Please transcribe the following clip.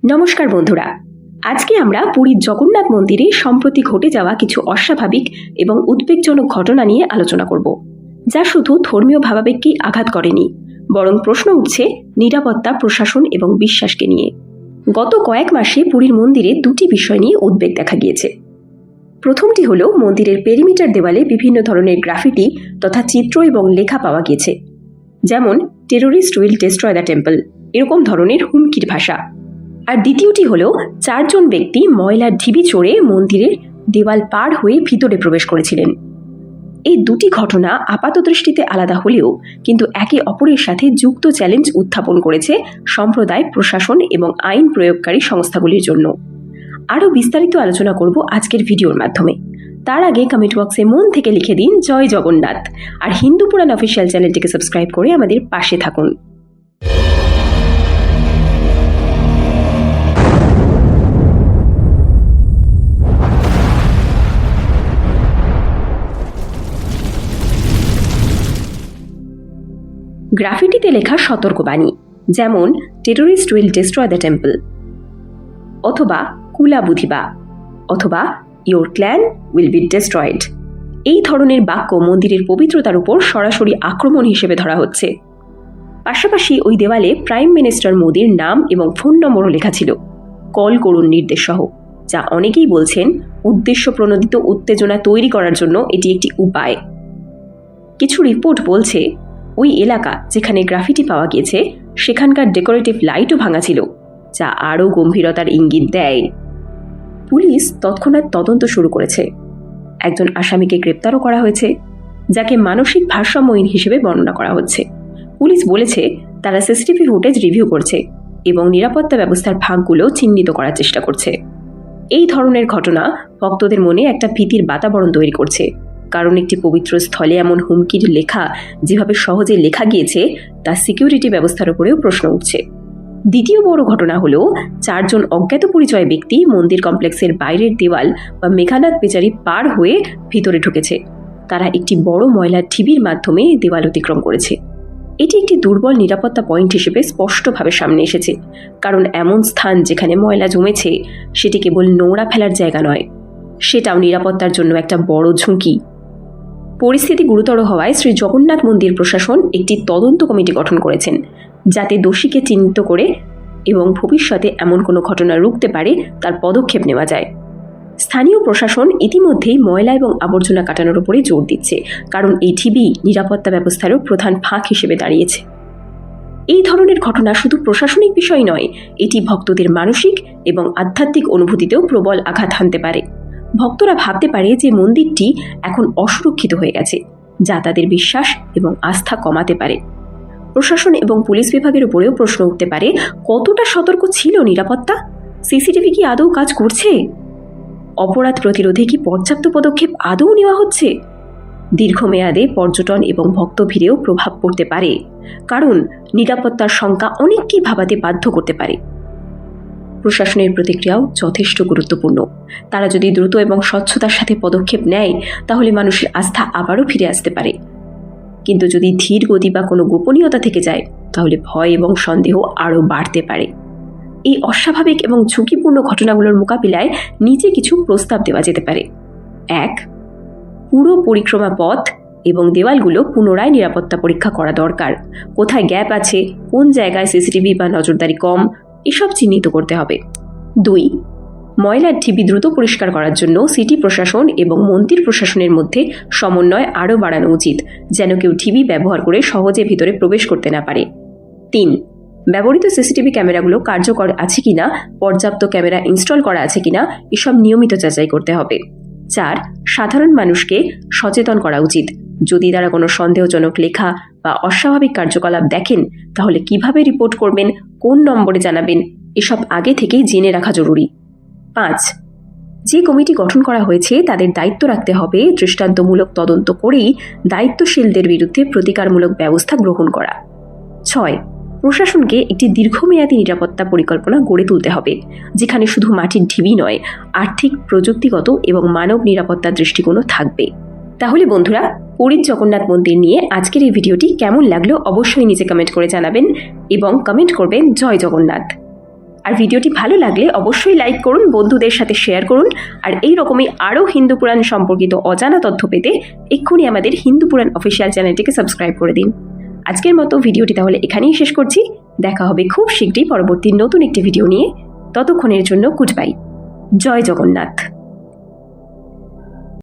নমস্কার বন্ধুরা, আজকে আমরা পুরীর জগন্নাথ মন্দিরে সম্প্রতি ঘটে যাওয়া কিছু অস্বাভাবিক এবং উদ্বেগজনক ঘটনা নিয়ে আলোচনা করব, যা শুধু ধর্মীয় ভাবাবেগকেই আঘাত করেনি, বরং প্রশ্ন উঠছে নিরাপত্তা, প্রশাসন এবং বিশ্বাসকে নিয়ে। গত কয়েক মাসে পুরীর মন্দিরে দুটি বিষয় নিয়ে উদ্বেগ দেখা গিয়েছে। প্রথমটি হলো মন্দিরের পেরিমিটার দেওয়ালে বিভিন্ন ধরনের গ্রাফিটি তথা চিত্র এবং লেখা পাওয়া গিয়েছে, যেমন terrorist will destroy the temple, এরকম ধরনের হুমকির ভাষা। আর দ্বিতীয়টি হলো 4 জন ব্যক্তি ময়লার ঢিবি চড়ে মন্দিরের দেওয়াল পার হয়ে ভিতরে প্রবেশ করেছিলেন। এই দুটি ঘটনা আপাতদৃষ্টিতে আলাদা হলেও কিন্তু একে অপরের সাথে যুক্ত চ্যালেঞ্জ উত্থাপন করেছে সম্প্রদায়, প্রশাসন এবং আইন প্রয়োগকারী সংস্থাগুলির জন্য। আরও বিস্তারিত আলোচনা করব আজকের ভিডিওর মাধ্যমে। তার আগে কমেন্ট বক্সে মন থেকে লিখে দিন জয় জগন্নাথ, আর হিন্দু পুরাণ অফিসিয়াল চ্যানেলটিকে সাবস্ক্রাইব করে আমাদের পাশে থাকুন। গ্রাফিটিতে লেখা সতর্কবাণী, যেমন terrorist will destroy the temple, অথবা কুলা বুধিবা, অথবা your clan will be destroyed, এই ধরনের বাক্য মন্দিরের পবিত্রতার উপর সরাসরি আক্রমণ হিসেবে ধরা হচ্ছে। পাশাপাশি ওই দেওয়ালে প্রাইম মিনিস্টার মোদির নাম এবং ফোন নম্বরও লেখা ছিল, কল করুন নির্দেশ সহ, যা অনেকেই বলছেন উদ্দেশ্য প্রণোদিত উত্তেজনা তৈরি করার জন্য এটি একটি উপায়। কিছু রিপোর্ট বলছে ওই এলাকা যেখানে গ্রাফিটি পাওয়া গিয়েছে সেখানকার ডেকোরেটিভ লাইটও ভাঙা ছিল, যা আরও গম্ভীরতার ইঙ্গিত দেয়। পুলিশ তৎক্ষণাৎ তদন্ত শুরু করেছে। একজন আসামিকে গ্রেপ্তারও করা হয়েছে, যাকে মানসিক ভারসাম্যহীন হিসেবে বর্ণনা করা হচ্ছে। পুলিশ বলেছে তারা সিসিটিভি ফুটেজ রিভিউ করছে এবং নিরাপত্তা ব্যবস্থার ভাগগুলো চিহ্নিত করার চেষ্টা করছে। এই ধরনের ঘটনা ভক্তদের মনে একটা ভীতির বাতাবরণ তৈরি করছে, কারণ একটি পবিত্র স্থলে এমন হুমকির লেখা যেভাবে সহজে লেখা গিয়েছে তা সিকিউরিটি ব্যবস্থার উপরেও প্রশ্ন উঠছে। দ্বিতীয় বড় ঘটনা হলো 4 জন অজ্ঞাত পরিচয় ব্যক্তি মন্দির কমপ্লেক্সের বাইরের দেওয়াল বা মেঘানাথ বেচারি পার হয়ে ভিতরে ঢুকেছে। তারা একটি বড় ময়লার ঢিবির মাধ্যমে দেওয়াল অতিক্রম করেছে। এটি একটি দুর্বল নিরাপত্তা পয়েন্ট হিসেবে স্পষ্টভাবে সামনে এসেছে, কারণ এমন স্থান যেখানে ময়লা জমেছে সেটি কেবল নোংরা ফেলার জায়গা নয়, সেটাও নিরাপত্তার জন্য একটা বড় ঝুঁকি। পরিস্থিতি গুরুতর হওয়ায় শ্রী জগন্নাথ মন্দির প্রশাসন একটি তদন্ত কমিটি গঠন করেছেন, যাতে দোষীকে চিহ্নিত করে এবং ভবিষ্যতে এমন কোনো ঘটনা রুখতে পারে তার পদক্ষেপ নেওয়া যায়। স্থানীয় প্রশাসন ইতিমধ্যেই ময়লা এবং আবর্জনা কাটানোর উপরে জোর দিচ্ছে, কারণ এই ঢিবি নিরাপত্তা ব্যবস্থারও প্রধান ফাঁক হিসেবে দাঁড়িয়েছে। এই ধরনের ঘটনা শুধু প্রশাসনিক বিষয় নয়, এটি ভক্তদের মানসিক এবং আধ্যাত্মিক অনুভূতিতেও প্রবল আঘাত হানতে পারে। ভক্তরা ভাবতে পারে যে মন্দিরটি এখন অসুরক্ষিত হয়ে গেছে, যা তাদের বিশ্বাস এবং আস্থা কমাতে পারে। প্রশাসন এবং পুলিশ বিভাগের উপরেও প্রশ্ন উঠতে পারে, কতটা সতর্ক ছিল নিরাপত্তা? সিসিটিভি কি আদৌ কাজ করছে? অপরাধ প্রতিরোধে কি পর্যাপ্ত পদক্ষেপ আদৌ নেওয়া হচ্ছে? দীর্ঘমেয়াদে পর্যটন এবং ভক্ত ভিড়েও প্রভাব পড়তে পারে, কারণ নিরাপত্তার শঙ্কা অনেককেই ভাবাতে বাধ্য করতে পারে। প্রশাসনের প্রতিক্রিয়াও যথেষ্ট গুরুত্বপূর্ণ। তারা যদি দ্রুত এবং স্বচ্ছতার সাথে পদক্ষেপ নেয় তাহলে মানুষের আস্থা আবারও ফিরে আসতে পারে, কিন্তু যদি ধীর গতি বা কোনো গোপনীয়তা থেকে যায় তাহলে ভয় এবং সন্দেহ আরও বাড়তে পারে। এই অস্বাভাবিক এবং ঝুঁকিপূর্ণ ঘটনাগুলোর মোকাবিলায় নিচে কিছু প্রস্তাব দেওয়া যেতে পারে। 1. পুরো পরিক্রমা পথ এবং দেওয়ালগুলো পুনরায় নিরাপত্তা পরীক্ষা করা দরকার। কোথায় গ্যাপ আছে, কোন জায়গায় সিসিটিভি বা নজরদারি কম, এসব চিহ্নিত করতে হবে। 2. ময়লার ঢিবি দ্রুত পরিষ্কার করার জন্য সিটি প্রশাসন এবং মন্দির প্রশাসনের মধ্যে সমন্বয় আরও বাড়ানো উচিত, যেন কেউ ঢিবি ব্যবহার করে সহজে ভিতরে প্রবেশ করতে না পারে। 3. ব্যবহৃত সিসিটিভি ক্যামেরাগুলো কার্যকর আছে কিনা, পর্যাপ্ত ক্যামেরা ইনস্টল করা আছে কিনা, এসব নিয়মিত যাচাই করতে হবে। 4. সাধারণ মানুষকে সচেতন করা উচিত। যদি তারা কোনো সন্দেহজনক লেখা বা অস্বাভাবিক কার্যকলাপ দেখেন তাহলে কিভাবে রিপোর্ট করবেন, কোন নম্বরে জানাবেন, এসব আগে থেকেই জেনে রাখা জরুরি। 5. যে কমিটি গঠন করা হয়েছে তাদের দায়িত্ব রাখতে হবে দৃষ্টান্তমূলক তদন্ত করেই দায়িত্বশীলদের বিরুদ্ধে প্রতিকারমূলক ব্যবস্থা গ্রহণ করা। 6. প্রশাসনকে একটি দীর্ঘমেয়াদী নিরাপত্তা পরিকল্পনা গড়ে তুলতে হবে, যেখানে শুধু মাটির ঢিবি নয়, আর্থিক, প্রযুক্তিগত এবং মানব নিরাপত্তার দৃষ্টিকোণও থাকবে। তাহলে বন্ধুরা, পুরীর জগন্নাথ মন্দির নিয়ে আজকের এই ভিডিওটি কেমন লাগলো অবশ্যই নিচে কমেন্ট করে জানাবেন এবং কমেন্ট করবেন জয় জগন্নাথ। আর ভিডিওটি ভালো লাগলে অবশ্যই লাইক করুন, বন্ধুদের সাথে শেয়ার করুন। আর এই রকমই আরও হিন্দু পুরাণ সম্পর্কিত অজানা তথ্য পেতে এক্ষুনি আমাদের হিন্দু পুরাণ অফিসিয়াল চ্যানেলটিকে সাবস্ক্রাইব করে দিন। আজকের মতো ভিডিওটি তাহলে এখানেই শেষ করছি। দেখা হবে খুব শীঘ্রই পরবর্তী নতুন একটি ভিডিও নিয়ে। ততক্ষণের জন্য গুড বাই। জয় জগন্নাথ।